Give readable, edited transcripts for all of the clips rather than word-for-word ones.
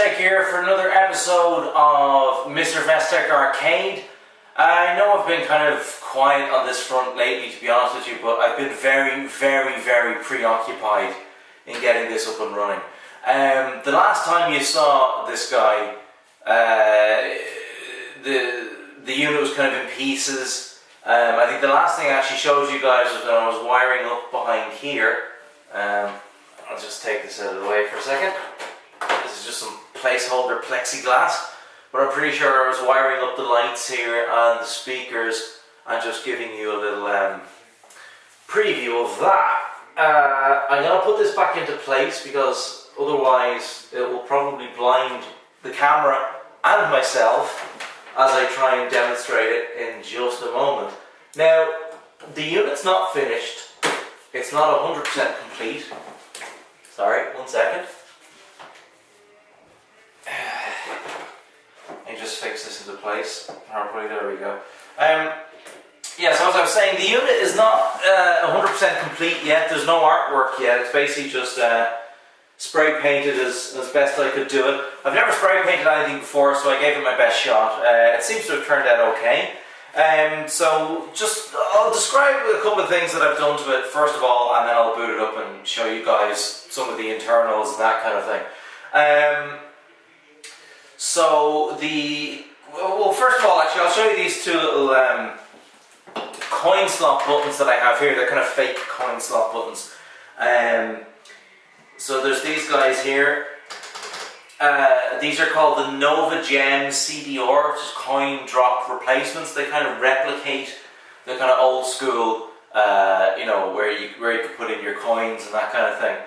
MrVestek here for another episode of MrVestek Arcade. I know I've been kind of quiet on this front lately, to be honest with you, but I've been very preoccupied in getting this up and running. The last time you saw this guy, the unit was kind of in pieces. I think the last thing I actually showed you guys was when I was wiring up behind here. I'll just take this out of the way for a second. This is just some placeholder plexiglass, but I'm pretty sure I was wiring up the lights here and the speakers and just giving you a little preview of that. I'm going to put this back into place because otherwise it will probably blind the camera and myself as I try and demonstrate it in just a moment. Now, the unit's not finished. It's not 100% complete. Sorry, one second. Let me just fix this into place properly. There we go. Yeah, so as I was saying, the unit is not 100% complete yet. There's no artwork yet. It's basically just spray painted as best I could do it. I've never spray painted anything before, so I gave it my best shot. It seems to have turned out okay. So I'll describe a couple of things that I've done to it first of all, and then I'll boot it up and show you guys some of the internals and that kind of thing. Well, first of all, actually, I'll show you these two little coin slot buttons that I have here. They're kind of fake coin slot buttons. So there's these guys here. These are called the Nova Gem CDR, which is coin drop replacements. They kind of replicate the kind of old school, where you could put in your coins and that kind of thing.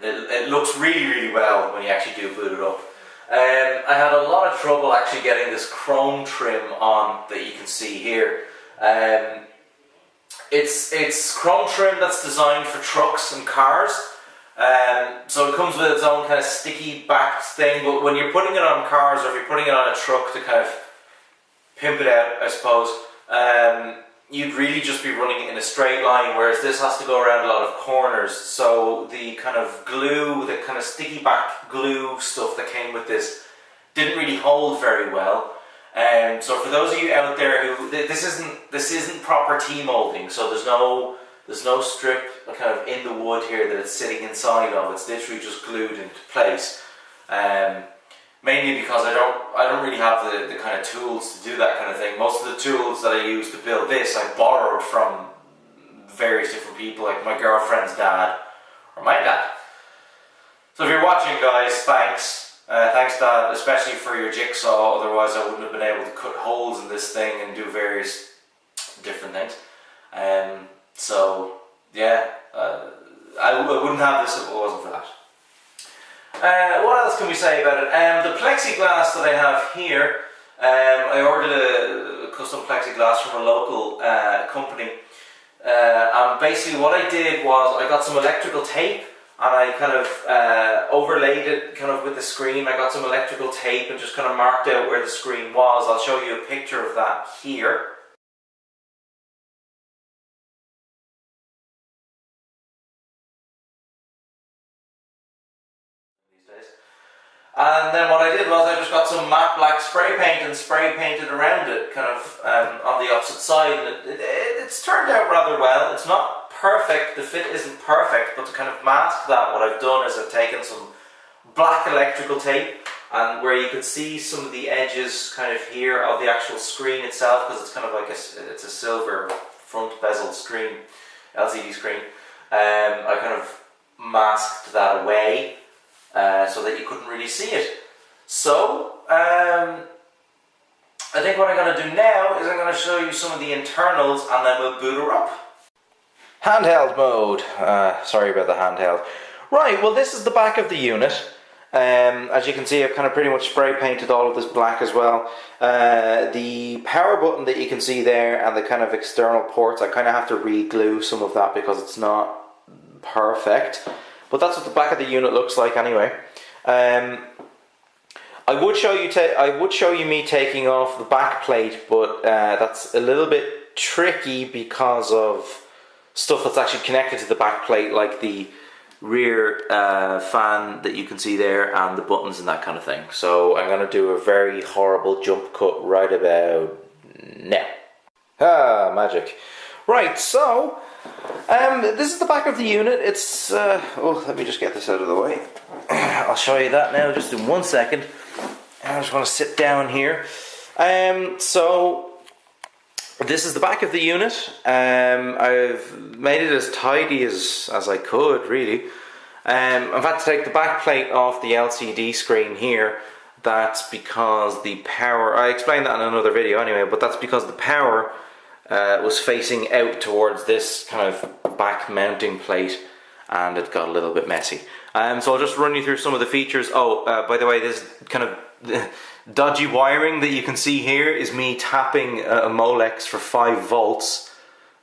It looks really well when you actually do boot it up. I had a lot of trouble actually getting this chrome trim on that you can see here. It's chrome trim that's designed for trucks and cars. So it comes with its own kind of sticky back thing, but when you're putting it on cars or if you're putting it on a truck to kind of pimp it out, I suppose, you'd really just be running it in a straight line, whereas this has to go around a lot of corners. So the kind of glue, the kind of sticky back glue stuff that came with this didn't really hold very well. So for those of you out there who, this isn't proper T-molding, so there's no strip kind of in the wood here that it's sitting inside of. It's literally just glued into place. Mainly because I don't really have the kind of tools to do that kind of thing. Most of the tools that I use to build this I borrowed from various different people, like my girlfriend's dad or my dad. So if you're watching, guys, thanks. Thanks, Dad, especially for your jigsaw. Otherwise I wouldn't have been able to cut holes in this thing and do various different things. So yeah, I wouldn't have this if it wasn't for that. What else can we say about it? The plexiglass that I have here, I ordered a custom plexiglass from a local company. And basically what I did was I got some electrical tape and I kind of overlaid it kind of with the screen. I got some electrical tape and just kind of marked out where the screen was. I'll show you a picture of that here. And then what I did was I just got some matte black spray paint and spray painted around it, kind of on the opposite side. And it's turned out rather well. It's not perfect, the fit isn't perfect, but to kind of mask that, what I've done is I've taken some black electrical tape, and where you could see some of the edges kind of here of the actual screen itself, because it's kind of like it's a silver front bezel screen, LCD screen. I kind of masked that away. So that you couldn't really see it. So, I think what I'm going to do now is I'm going to show you some of the internals and then we'll boot her up. Handheld mode. Sorry about the handheld. Right, well this is the back of the unit. As you can see, I've kind of pretty much spray painted all of this black as well. The power button that you can see there and the kind of external ports, I kind of have to re-glue some of that because it's not perfect. But that's what the back of the unit looks like anyway. I would show you me taking off the back plate, but that's a little bit tricky because of stuff that's actually connected to the back plate, like the rear fan that you can see there, and the buttons and that kind of thing. So I'm going to do a very horrible jump cut right about now. Ah, magic. Right, so this is the back of the unit. It's oh, let me just get this out of the way. I'll show you that now just in 1 second. I just want to sit down here. So this is the back of the unit. I've made it as tidy as I could, really. I've had to take the back plate off the LCD screen here. That's because the power, I explained that in another video anyway, but that's because the power was facing out towards this kind of back mounting plate, and it got a little bit messy. So I'll just run you through some of the features. Oh, by the way, this kind of dodgy wiring that you can see here is me tapping a Molex for 5 volts.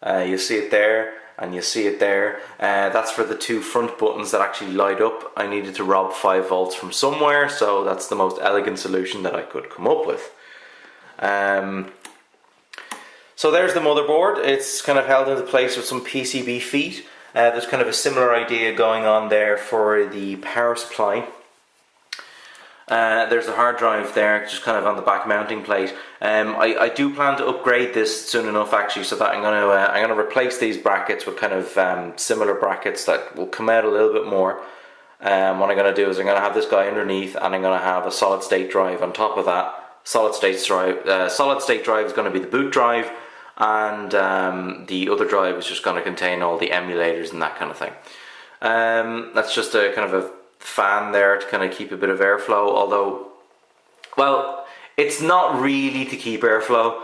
You see it there, and you see it there. That's for the 2 front buttons that actually light up. I needed to rob 5 volts from somewhere, so that's the most elegant solution that I could come up with. So there's the motherboard. It's kind of held into place with some PCB feet. There's kind of a similar idea going on there for the power supply. There's the hard drive there, just kind of on the back mounting plate. I do plan to upgrade this soon enough, actually, so that I'm gonna replace these brackets with kind of similar brackets that will come out a little bit more. What I'm gonna do is I'm gonna have this guy underneath, and I'm gonna have a solid state drive on top of that. Solid state drive is going to be the boot drive, and the other drive is just going to contain all the emulators and that kind of thing. That's just a kind of a fan there to kind of keep a bit of airflow, although, well, it's not really to keep airflow.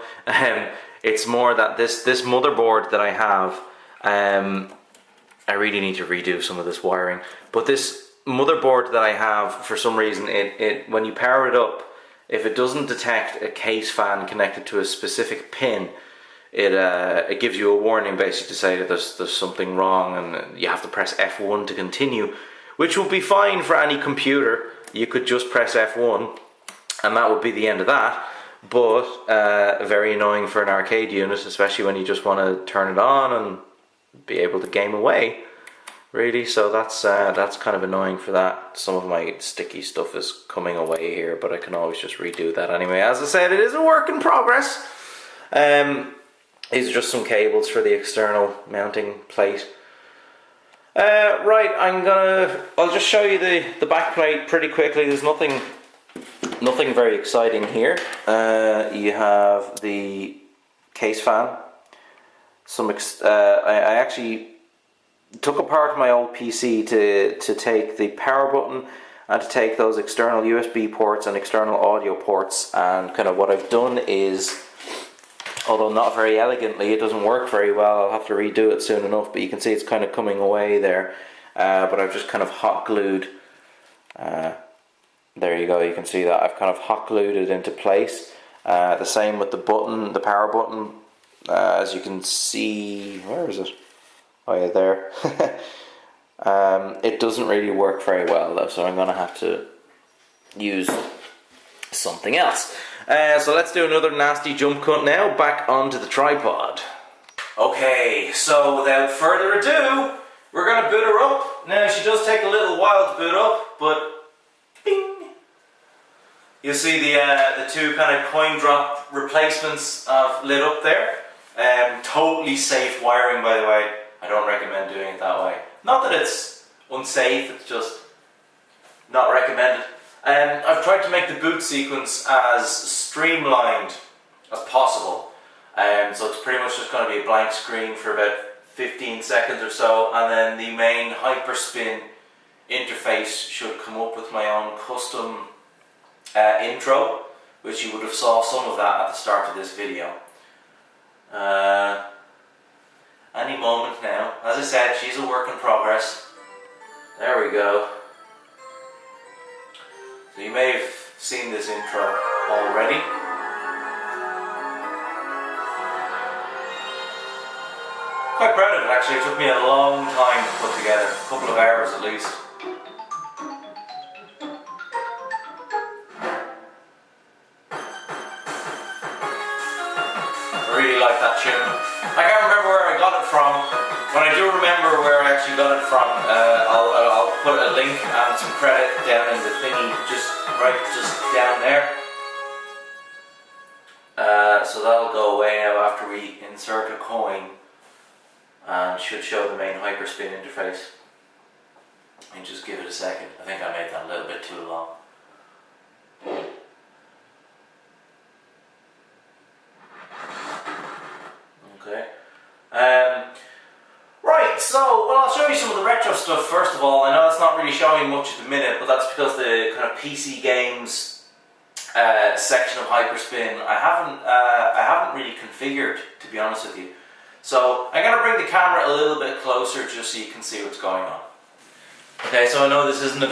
It's more that this motherboard that I have, I really need to redo some of this wiring, but this motherboard that I have, for some reason, it when you power it up, if it doesn't detect a case fan connected to a specific pin, it gives you a warning basically to say that there's something wrong, and you have to press F1 to continue, which will be fine for any computer. You could just press F1 and that would be the end of that, but very annoying for an arcade unit, especially when you just want to turn it on and be able to game away, really. So that's kind of annoying for that. Some of my sticky stuff is coming away here, but I can always just redo that anyway. As I said, it is a work in progress. These are just some cables for the external mounting plate. Right, I'll just show you the back plate pretty quickly. There's nothing very exciting here. You have the case fan. I actually took apart my old PC to take the power button and to take those external USB ports and external audio ports, and kind of what I've done is, although not very elegantly, it doesn't work very well. I'll have to redo it soon enough, but you can see it's kind of coming away there. But I've just kind of hot glued, there you go, you can see that I've kind of hot glued it into place. The same with the button, the power button, as you can see, where is it? Oh yeah, there. It doesn't really work very well though, so I'm going to have to use something else. So let's do another nasty jump cut now, back onto the tripod. Okay, so without further ado, we're going to boot her up. Now she does take a little while to boot up, but bing! You'll see the two kind of coin drop replacements lit up there. Totally safe wiring, by the way. I don't recommend doing it that way. Not that it's unsafe, it's just not recommended. I've tried to make the boot sequence as streamlined as possible. So it's pretty much just going to be a blank screen for about 15 seconds or so, and then the main Hyperspin interface should come up with my own custom intro, which you would have saw some of that at the start of this video. Any moment now. As I said, she's a work in progress. There we go. So you may have seen this intro already. Quite proud of it actually. It took me a long time to put together, a couple of hours at least. really like that tune. I can't remember where I got it from. When I do remember where I actually got it from, I'll put a link and some credit down in the thingy, just down there. So that'll go away now after we insert a coin, and should show the main Hyperspin interface. And just give it a second. I think I made that a little bit too long. Okay. Right, so, well, I'll show you some of the retro stuff first of all. I know it's not really showing much at the minute, but that's because the kind of PC games section of Hyperspin I haven't really configured, to be honest with you. So I'm going to bring the camera a little bit closer just so you can see what's going on. Okay, so I know this isn't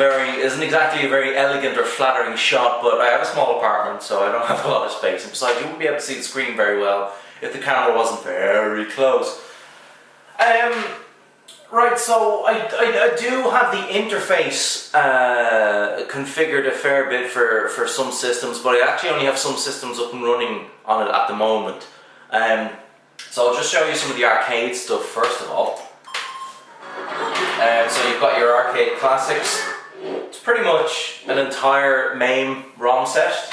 exactly a very elegant or flattering shot, but I have a small apartment, so I don't have a lot of space. And besides, you wouldn't be able to see the screen very well if the camera wasn't very close. Right, so I do have the interface configured a fair bit for some systems, but I actually only have some systems up and running on it at the moment. So I'll just show you some of the arcade stuff first of all. So you've got your arcade classics. It's pretty much an entire MAME ROM set.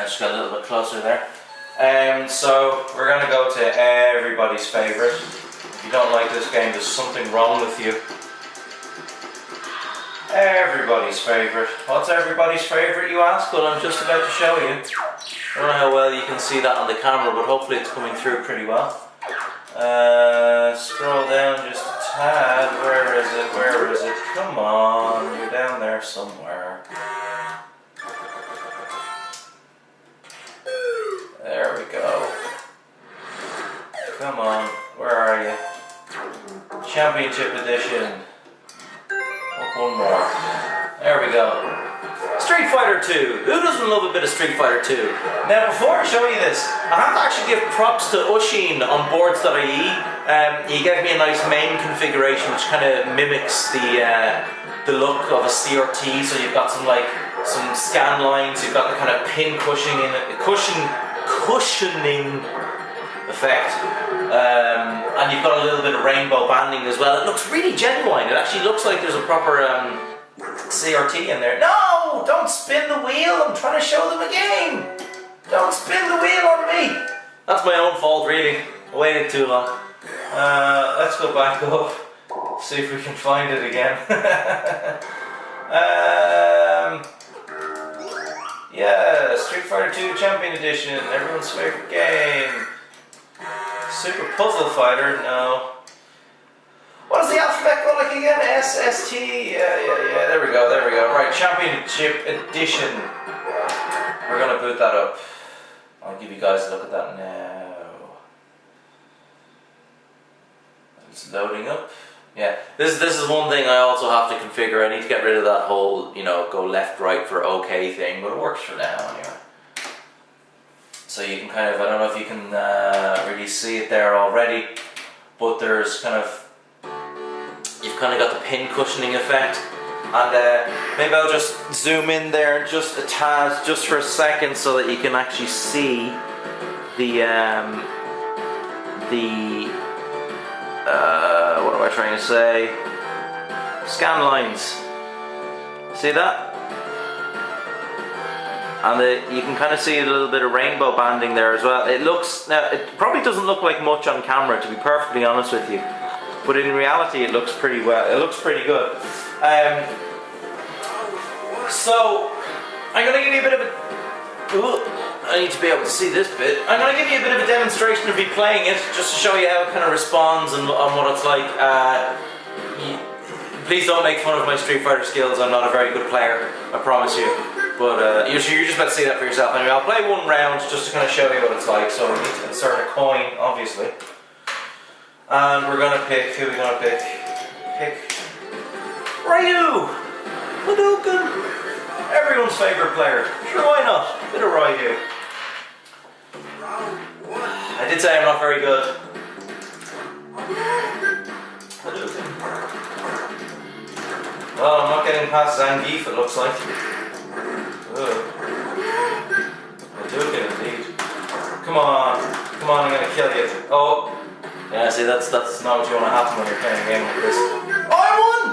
Just got a little bit closer there. So we're going to go to everybody's favourite. If you don't like this game, there's something wrong with you. Everybody's favourite. What's everybody's favourite, you ask? Well, I'm just about to show you. I don't know how well you can see that on the camera, but hopefully it's coming through pretty well. Scroll down just a tad. Where is it? Where is it? Come on, you're down there somewhere. There we go. Come on, where are you? Championship edition. Oh, one more. There we go. Street Fighter 2. Who doesn't love a bit of Street Fighter 2? Now, before I show you this, I have to actually give props to Ushin on boards.ie. He gave me a nice main configuration which kind of mimics the look of a CRT. So you've got some scan lines, you've got the kind of pin cushioning effect, and you've got a little bit of rainbow banding as well. It looks really genuine. It actually looks like there's a proper CRT in there. No! Don't spin the wheel! I'm trying to show them a game! Don't spin the wheel on me! That's my own fault, really. I waited too long. Let's go back up, see if we can find it again. Yeah, Street Fighter 2 Champion Edition, everyone's favorite game. Super Puzzle Fighter, no. What does the alphabet go like again? S, S, T, yeah, there we go. Right, Championship Edition. We're gonna boot that up. I'll give you guys a look at that now. It's loading up. Yeah, this is one thing I also have to configure. I need to get rid of that whole, go left, right for OK thing, but it works for now anyway. So you can kind of, I don't know if you can really see it there already, but there's you've kind of got the pin cushioning effect. And maybe I'll just zoom in there just a tad, just for a second, so that you can actually see what am I trying to say? Scan lines. See that? And you can kind of see a little bit of rainbow banding there as well. It probably doesn't look like much on camera, to be perfectly honest with you, but in reality it looks pretty well. It looks pretty good. So I'm going to give you a bit of a... I need to be able to see this bit. I'm going to give you a bit of a demonstration of me playing it, just to show you how it kind of responds and what it's like. Please don't make fun of my Street Fighter skills. I'm not a very good player, I promise you. But you're just about to see that for yourself. Anyway, I'll play one round just to kind of show you what it's like. So we need to insert a coin, obviously. And we're going to pick, who are we going to pick? Pick Ryu! Hadouken! Everyone's favourite player. Sure, why not? Bit of Ryu. I did say I'm not very good. Hadouken. Well, I'm not getting past Zangief, it looks like. Hadouken indeed. Come on. kill you. Oh, yeah. See, that's not what you want to happen when you're playing a game like this. Oh, I won!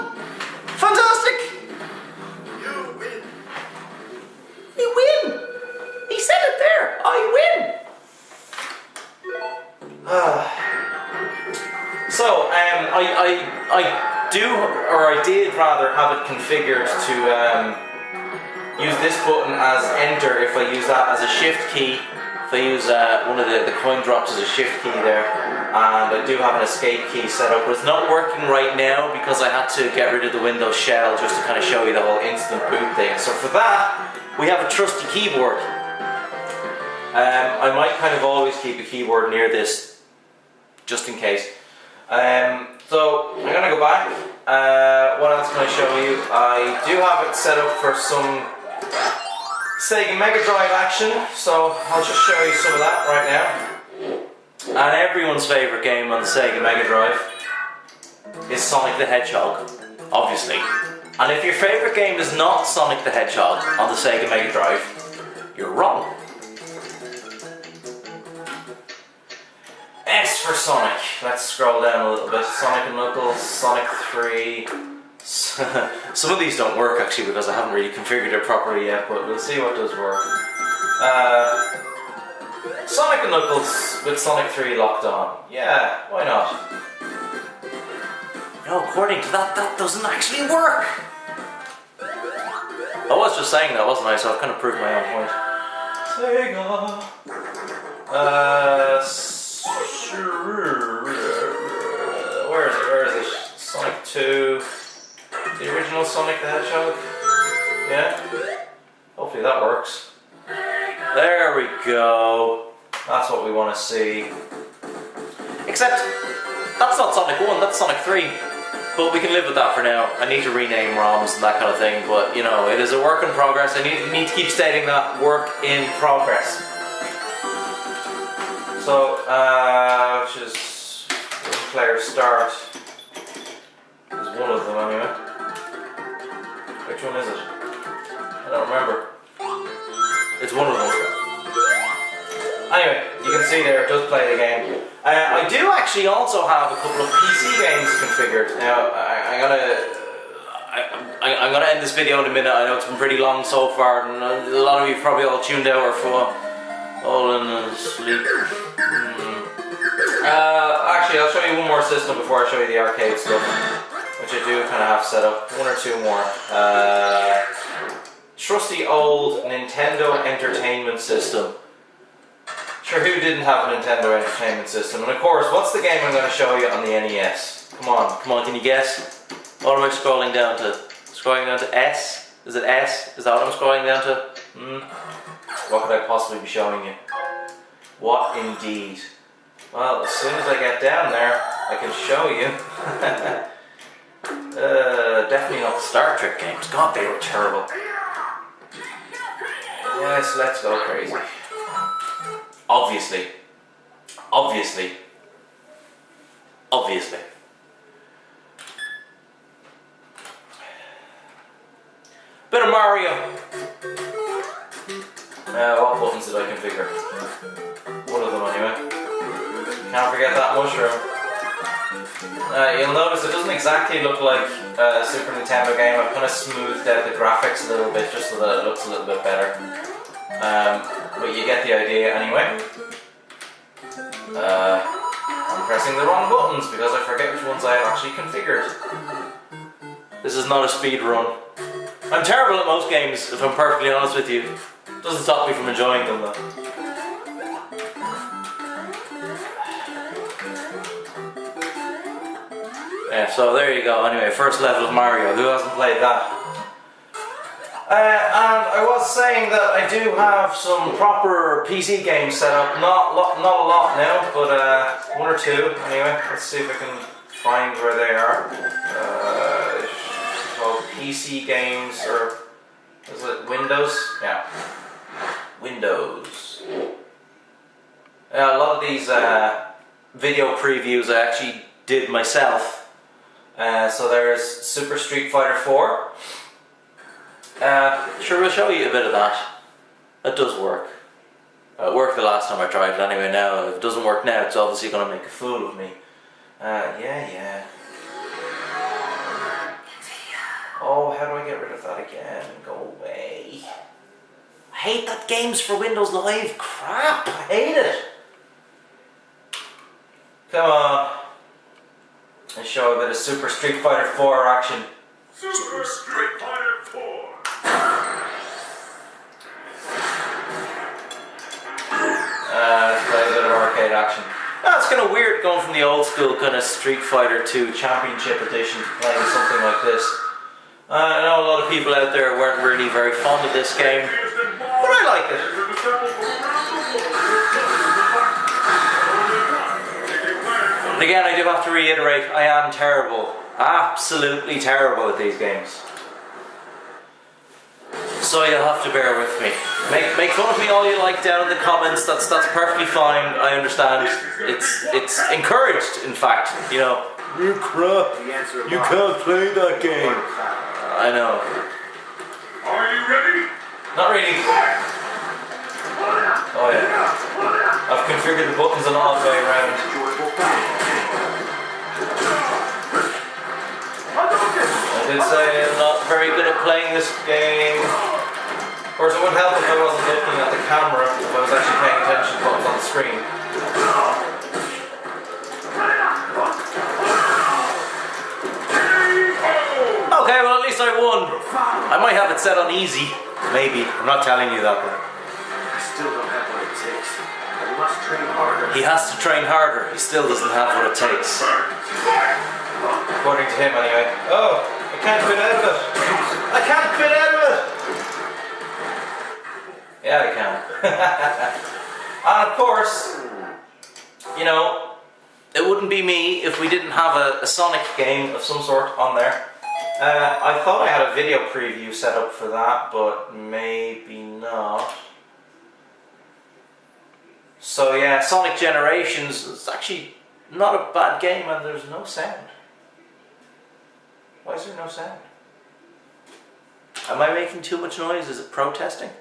Fantastic! You win. You win! He said it there. I win. So, I do, or I did rather, have it configured to use this button as enter if I use that as a shift key. If I use one of the coin drops as a shift key there, and I do have an escape key set up, but it's not working right now because I had to get rid of the Windows shell just to kind of show you the whole instant boot thing. So for that, we have a trusty keyboard. I might kind of always keep a keyboard near this, just in case. So I'm gonna go back. What else can I show you? I do have it set up for some Sega Mega Drive action, so I'll just show you some of that right now. And everyone's favourite game on the Sega Mega Drive is Sonic the Hedgehog, obviously. And if your favourite game is not Sonic the Hedgehog on the Sega Mega Drive, you're wrong. S for Sonic. Let's scroll down a little bit. Sonic and Knuckles, Sonic 3. Some of these don't work actually because I haven't really configured it properly yet, but we'll see what does work. Sonic and Knuckles with Sonic 3 locked on. Yeah, why not? No, according to that, that doesn't actually work. I was just saying that, wasn't I? So I've kind of proved my own point. Sega. Where is it? Where is it? Sonic 2. The original Sonic the Hedgehog. Yeah? Hopefully that works. There we go. That's what we want to see. Except, that's not Sonic 1, that's Sonic 3. But we can live with that for now. I need to rename ROMs and that kind of thing, but you know, it is a work in progress. I need to keep stating that, work in progress. So, which is player start. Is one of them anyway. Which one is it? I don't remember. It's one of them. Anyway, you can see there, it does play the game. I do actually also have a couple of PC games configured. Now, I'm gonna end this video in a minute. I know it's been pretty long so far, and a lot of you probably all tuned out or fallen asleep. Actually, I'll show you one more system before I show you the arcade stuff, which I do kind of have set up. One or two more. Trusty old Nintendo Entertainment System. Sure, who didn't have a Nintendo Entertainment System? And of course, what's the game I'm going to show you on the NES? Come on, can you guess? What am I scrolling down to? Scrolling down to S? Is it S? Is that what I'm scrolling down to? What could I possibly be showing you? What indeed? Well, as soon as I get down there, I can show you. Definitely not the Star Trek games. God, they were terrible. Yes, let's go crazy. Obviously. Bit of Mario. What buttons did I configure? One of them anyway. Can't forget that mushroom. You'll notice it doesn't exactly look like a Super Nintendo game. I've kind of smoothed out the graphics a little bit just so that it looks a little bit better. But you get the idea anyway. I'm pressing the wrong buttons because I forget which ones I have actually configured. This is not a speed run. I'm terrible at most games, if I'm perfectly honest with you. Doesn't stop me from enjoying them though. Yeah, so there you go. Anyway, first level of Mario. Who hasn't played that? And I was saying that I do have some proper PC games set up. Not a lot now, but one or two. Anyway, let's see if I can find where they are. It's called PC games, or is it Windows? Yeah, Windows. A lot of these video previews I actually did myself. So there's Super Street Fighter 4. Sure, we'll show you a bit of that. That does work. It worked the last time I tried it anyway. Now, if it doesn't work now, it's obviously going to make a fool of me. Yeah. Oh, how do I get rid of that again? Go away. I hate that games for Windows Live. Crap, I hate it. Come on. Let's show a bit of Super Street Fighter 4 action. Super Street Fighter 4. Let's play a bit of arcade action. Oh, it's kind of weird going from the old school kind of Street Fighter 2 Championship Edition to playing something like this. I know a lot of people out there weren't really very fond of this game, but I like it. And again, I do have to reiterate, I am terrible. Absolutely terrible at these games. So you'll have to bear with me. Make fun of me all you like down in the comments. That's perfectly fine. I understand. It's encouraged, in fact. You know. You crap. You can't play that game. I know. Are you ready? Not really. Oh yeah. I've configured the buttons an odd way around. I did say I'm not very good at playing this game. Of course, it wouldn't help if I wasn't looking at the camera, if I was actually paying attention to what was on the screen. Okay, well at least I won. I might have it set on easy. Maybe. I'm not telling you that, but I still don't have what it takes. I must train harder. he has to train harder. He still doesn't have what it takes. According to him, anyway. Oh, I can't fit out of it. I can't fit out of it. Yeah, I can. And of course, you know, it wouldn't be me if we didn't have a Sonic game of some sort on there. I thought I had a video preview set up for that, but maybe not. So yeah, Sonic Generations is actually not a bad game, and there's no sound. Why is there no sound? Am I making too much noise? Is it protesting?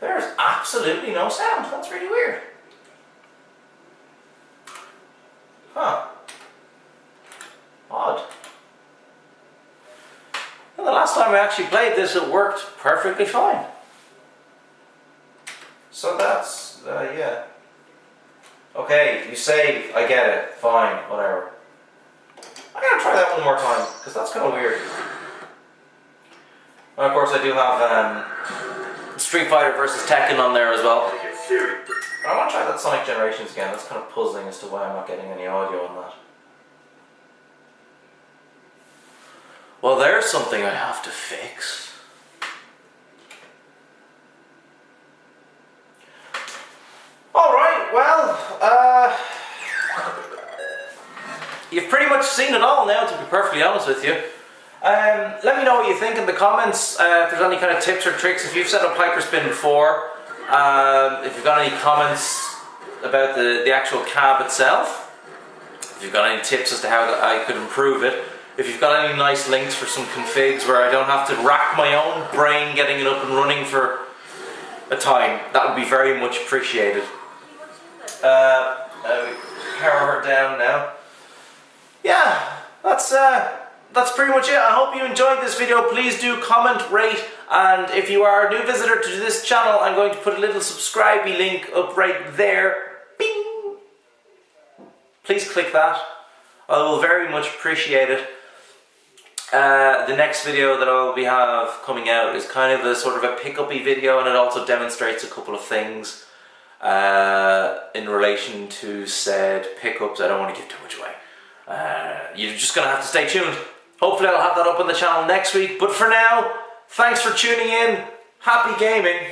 There's absolutely no sound. That's really weird. Huh. Odd. Well, the last time I actually played this, it worked perfectly fine. So that's, yeah. Okay, you say, I get it, fine, whatever. I'm gonna try that one more time, because that's kind of weird. And of course I do have Street Fighter vs. Tekken on there as well. But I want to try that Sonic Generations again. That's kind of puzzling as to why I'm not getting any audio on that. Well, there's something I have to fix. Alright, well, you've pretty much seen it all now, to be perfectly honest with you. Let me know what you think in the comments, if there's any kind of tips or tricks, if you've set up Hyperspin before, if you've got any comments about the actual cab itself, if you've got any tips as to how I could improve it, if you've got any nice links for some configs where I don't have to rack my own brain getting it up and running for a time, that would be very much appreciated. Power her down now. Yeah, that's pretty much it. I hope you enjoyed this video. Please do comment, rate, and if you are a new visitor to this channel, I'm going to put a little subscribe-y link up right there. Bing! Please click that. I will very much appreciate it. The next video that I'll have coming out is kind of a sort of a pick-up-y video, and it also demonstrates a couple of things in relation to said pickups. I don't want to give too much away. You're just going to have to stay tuned. Hopefully I'll have that up on the channel next week, but for now, thanks for tuning in. Happy gaming.